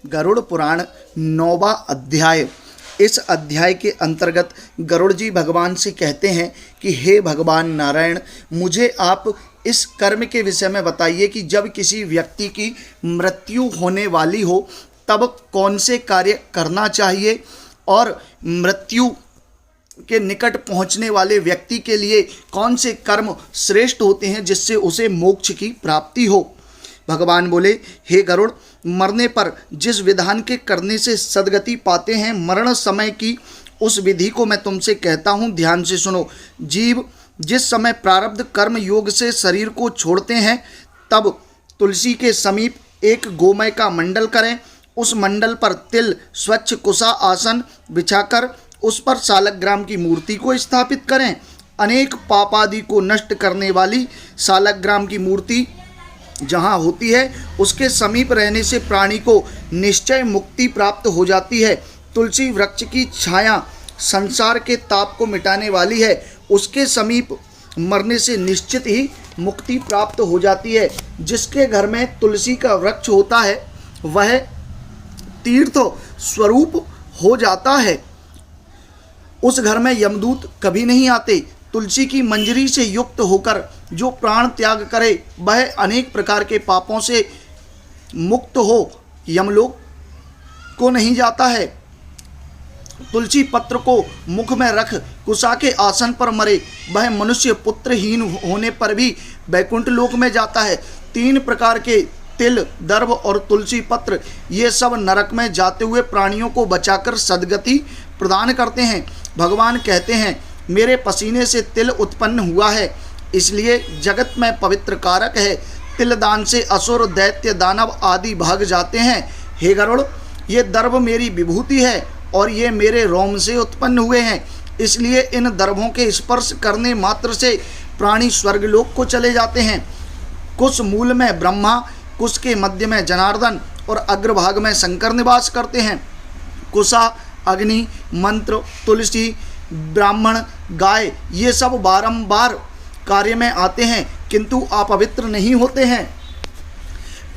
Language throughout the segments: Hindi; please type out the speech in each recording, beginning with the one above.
गरुड़ पुराण 9वां अध्याय। इस अध्याय के अंतर्गत गरुड़ जी भगवान से कहते हैं कि हे भगवान नारायण, मुझे आप इस कर्म के विषय में बताइए कि जब किसी व्यक्ति की मृत्यु होने वाली हो तब कौन से कार्य करना चाहिए और मृत्यु के निकट पहुंचने वाले व्यक्ति के लिए कौन से कर्म श्रेष्ठ होते हैं जिससे उसे मोक्ष की प्राप्ति हो। भगवान बोले, हे गरुड़, मरने पर जिस विधान के करने से सद्गति पाते हैं, मरण समय की उस विधि को मैं तुमसे कहता हूँ, ध्यान से सुनो। जीव जिस समय प्रारब्ध कर्म योग से शरीर को छोड़ते हैं तब तुलसी के समीप एक गोमय का मंडल करें। उस मंडल पर तिल स्वच्छ कुशा आसन बिछाकर उस पर सालग्राम की मूर्ति को स्थापित करें। अनेक पापादि को नष्ट करने वाली सालग्राम की मूर्ति जहाँ होती है उसके समीप रहने से प्राणी को निश्चय मुक्ति प्राप्त हो जाती है। तुलसी वृक्ष की छाया संसार के ताप को मिटाने वाली है, उसके समीप मरने से निश्चित ही मुक्ति प्राप्त हो जाती है। जिसके घर में तुलसी का वृक्ष होता है वह तीर्थ स्वरूप हो जाता है, उस घर में यमदूत कभी नहीं आते। तुलसी की मंजरी से युक्त होकर जो प्राण त्याग करे वह अनेक प्रकार के पापों से मुक्त हो यमलोक को नहीं जाता है। तुलसी पत्र को मुख में रख कुशा के आसन पर मरे वह मनुष्य पुत्रहीन होने पर भी वैकुंठ लोक में जाता है। 3 प्रकार के तिल, दर्भ और तुलसी पत्र ये सब नरक में जाते हुए प्राणियों को बचाकर सद्गति प्रदान करते हैं। भगवान कहते हैं, मेरे पसीने से तिल उत्पन्न हुआ है, इसलिए जगत में पवित्र कारक है। तिल दान से असुर, दैत्य, दानव आदि भाग जाते हैं। हे गरुड़, ये दर्भ मेरी विभूति है और ये मेरे रोम से उत्पन्न हुए हैं, इसलिए इन दर्भों के स्पर्श करने मात्र से प्राणी स्वर्गलोक को चले जाते हैं। कुश मूल में ब्रह्मा, कुश के मध्य में जनार्दन और अग्रभाग में शंकर निवास करते हैं। कुशा, अग्नि, मंत्र, तुलसी, ब्राह्मण, गाय ये सब बारंबार कार्य में आते हैं किंतु अपवित्र नहीं होते हैं।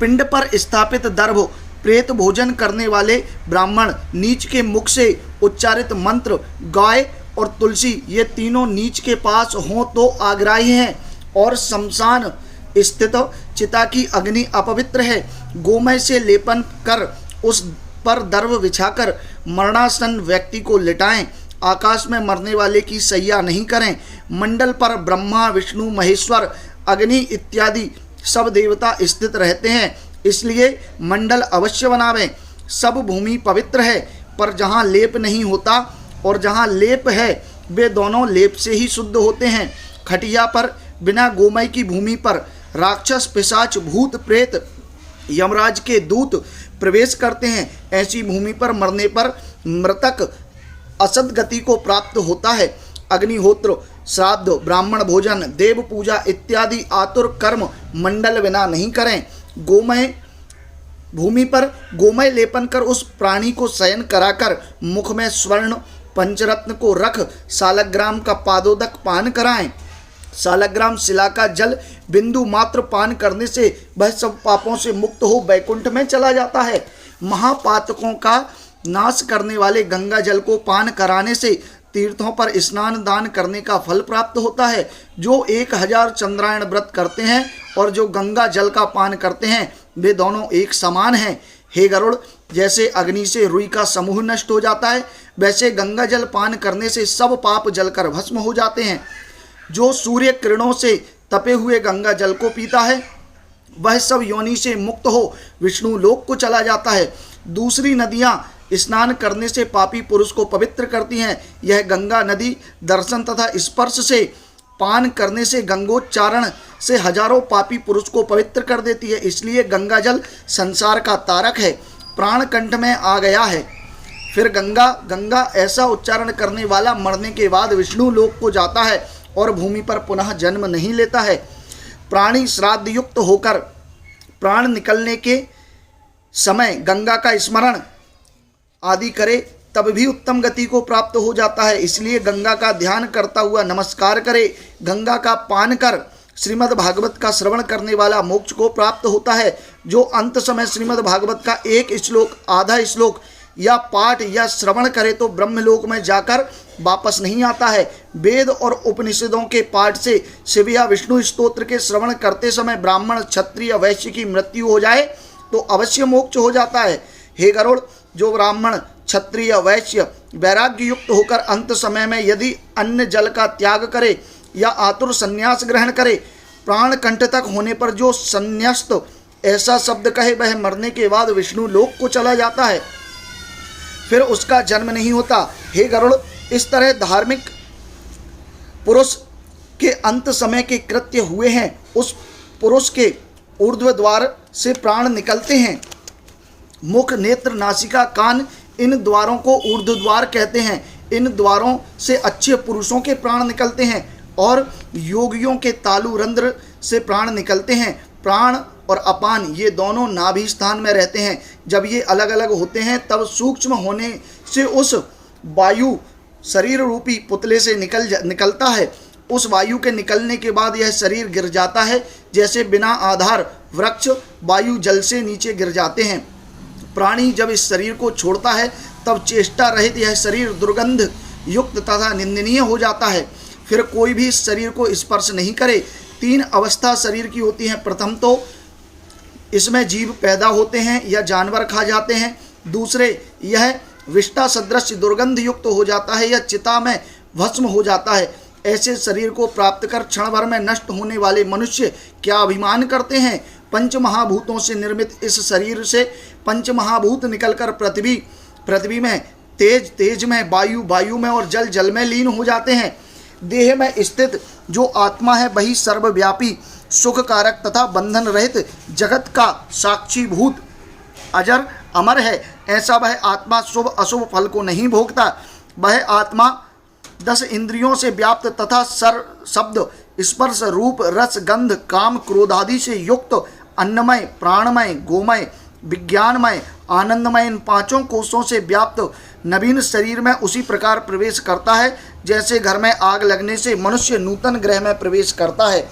पिंड पर स्थापित दर्भ, प्रेत भोजन करने वाले ब्राह्मण, नीच के मुख से उच्चारित मंत्र, गाय और तुलसी ये तीनों नीच के पास हों तो आग्राही हैं और शमशान स्थित चिता की अग्नि अपवित्र है। गोमय से लेपन कर उस पर दर्भ बिछाकर मरणासन व्यक्ति को लिटाएं। आकाश में मरने वाले की सैया नहीं करें। मंडल पर ब्रह्मा, विष्णु, महेश्वर, अग्नि इत्यादि सब देवता स्थित रहते हैं, इसलिए मंडल अवश्य बनावें। सब भूमि पवित्र है, पर जहाँ लेप नहीं होता और जहाँ लेप है वे दोनों लेप से ही शुद्ध होते हैं। खटिया पर बिना गोमय की भूमि पर राक्षस, पिशाच, भूत, प्रेत, यमराज के दूत प्रवेश करते हैं। ऐसी भूमि पर मरने पर मृतक असद्गति को प्राप्त होता है। अग्निहोत्र, श्राद्ध, ब्राह्मण भोजन, देव पूजा इत्यादि आतुर कर्म मंडल बिना नहीं करें। गोमय भूमि पर गोमय लेपन कर उस प्राणी को शयन कराकर मुख में स्वर्ण पंचरत्न को रख सालग्राम का पादोदक पान कराएं। सालग्राम शिला का जल बिंदु मात्र पान करने से वह सब पापों से मुक्त हो वैकुंठ में चला जाता है। महापातकों का नाश करने वाले गंगा जल को पान कराने से तीर्थों पर स्नान दान करने का फल प्राप्त होता है। जो 1000 चंद्रायण व्रत करते हैं और जो गंगा जल का पान करते हैं वे दोनों एक समान हैं। हे गरुड़, जैसे अग्नि से रुई का समूह नष्ट हो जाता है वैसे गंगा जल पान करने से सब पाप जलकर भस्म हो जाते हैं। जो सूर्य किरणों से तपे हुए गंगा जल को पीता है वह सब योनि से मुक्त हो विष्णु लोक को चला जाता है। दूसरी नदियाँ स्नान करने से पापी पुरुष को पवित्र करती हैं, यह गंगा नदी दर्शन तथा स्पर्श से, पान करने से, गंगोच्चारण से हजारों पापी पुरुष को पवित्र कर देती है, इसलिए गंगा जल संसार का तारक है। प्राण कंठ में आ गया है, फिर गंगा गंगा ऐसा उच्चारण करने वाला मरने के बाद विष्णु लोक को जाता है और भूमि पर पुनः जन्म नहीं लेता है। प्राणी श्राद्ध युक्त होकर प्राण निकलने के समय गंगा का स्मरण आदि करे तब भी उत्तम गति को प्राप्त हो जाता है, इसलिए गंगा का ध्यान करता हुआ नमस्कार करे। गंगा का पान कर श्रीमद् भागवत का श्रवण करने वाला मोक्ष को प्राप्त होता है। जो अंत समय श्रीमद् भागवत का एक श्लोक, आधा श्लोक या पाठ या श्रवण करे तो ब्रह्मलोक में जाकर वापस नहीं आता है। वेद और उपनिषदों के पाठ से शिव या विष्णु स्तोत्र के श्रवण करते समय ब्राह्मण, क्षत्रिय, वैश्य की मृत्यु हो जाए तो अवश्य मोक्ष हो जाता है। हे गरुड़, जो ब्राह्मण, क्षत्रिय, वैश्य वैराग्य युक्त होकर अंत समय में यदि अन्न जल का त्याग करे या आतुर संन्यास ग्रहण करे, प्राण कंठ तक होने पर जो संन्यस्त ऐसा शब्द कहे, वह मरने के बाद विष्णु लोक को चला जाता है, फिर उसका जन्म नहीं होता। हे गरुड़, इस तरह धार्मिक पुरुष के अंत समय के कृत्य हुए हैं। उस पुरुष के ऊर्ध्व द्वार से प्राण निकलते हैं। मुख, नेत्र, नासिका, कान, इन द्वारों को ऊर्ध्व द्वार कहते हैं। इन द्वारों से अच्छे पुरुषों के प्राण निकलते हैं और योगियों के तालु रंध्र से प्राण निकलते हैं। प्राण और अपान ये दोनों नाभि स्थान में रहते हैं। जब ये अलग अलग होते हैं तब सूक्ष्म होने से उस वायु शरीर रूपी पुतले से निकलता है। उस वायु के निकलने के बाद यह शरीर गिर जाता है, जैसे बिना आधार वृक्ष वायु जल से नीचे गिर जाते हैं। प्राणी जब इस शरीर को छोड़ता है तब चेष्टा रहित यह शरीर दुर्गंध युक्त तथा निंदनीय हो जाता है। फिर कोई भी इस शरीर को स्पर्श नहीं करे। 3 अवस्था शरीर की होती हैं। प्रथम तो इसमें जीव पैदा होते हैं या जानवर खा जाते हैं। दूसरे, यह विष्टा सदृश दुर्गंध युक्त हो जाता है या चिता में भस्म हो जाता है। ऐसे शरीर को प्राप्त कर क्षण भर में नष्ट होने वाले मनुष्य क्या अभिमान करते हैं। पंच महाभूतों से निर्मित इस शरीर से 5 महाभूत निकलकर पृथ्वी में, तेज में, वायु में और जल में लीन हो जाते हैं। देह में स्थित जो आत्मा है वही सर्वव्यापी, सुख कारक तथा बंधन रहित जगत का साक्षीभूत अजर अमर है। ऐसा वह आत्मा शुभ अशुभ फल को नहीं भोगता। वह आत्मा 10 इंद्रियों से व्याप्त तथा शब्द, स्पर्श, रूप, रस, गंध, काम, क्रोध आदि से युक्त अन्नमय, प्राणमय, गोमय, विज्ञानमय, आनंदमय इन 5 कोशों से व्याप्त नवीन शरीर में उसी प्रकार प्रवेश करता है जैसे घर में आग लगने से मनुष्य नूतन ग्रह में प्रवेश करता है।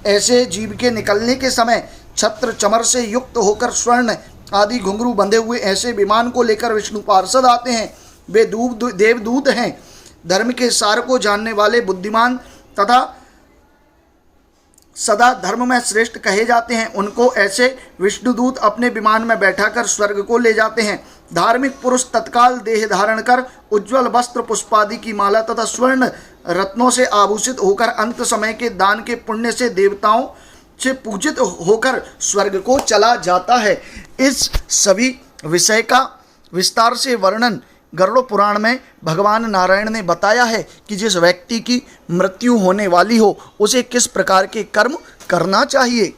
ऐसे जीव के निकलने के समय छत्र चमर से युक्त होकर स्वर्ण आदि घुंघरू बंधे हुए ऐसे विमान को लेकर विष्णु पार्षद आते हैं। वे देवदूत हैं। धर्म के सार को जानने वाले, बुद्धिमान तथा सदा धर्म में श्रेष्ठ कहे जाते हैं। उनको ऐसे विष्णुदूत अपने विमान में बैठाकर स्वर्ग को ले जाते हैं। धार्मिक पुरुष तत्काल देह धारण कर उज्ज्वल वस्त्र, पुष्पादि की माला तथा स्वर्ण रत्नों से आभूषित होकर अंत समय के दान के पुण्य से देवताओं से पूजित होकर स्वर्ग को चला जाता है। इस सभी विषय का विस्तार से वर्णन गरुड़ पुराण में भगवान नारायण ने बताया है कि जिस व्यक्ति की मृत्यु होने वाली हो उसे किस प्रकार के कर्म करना चाहिए।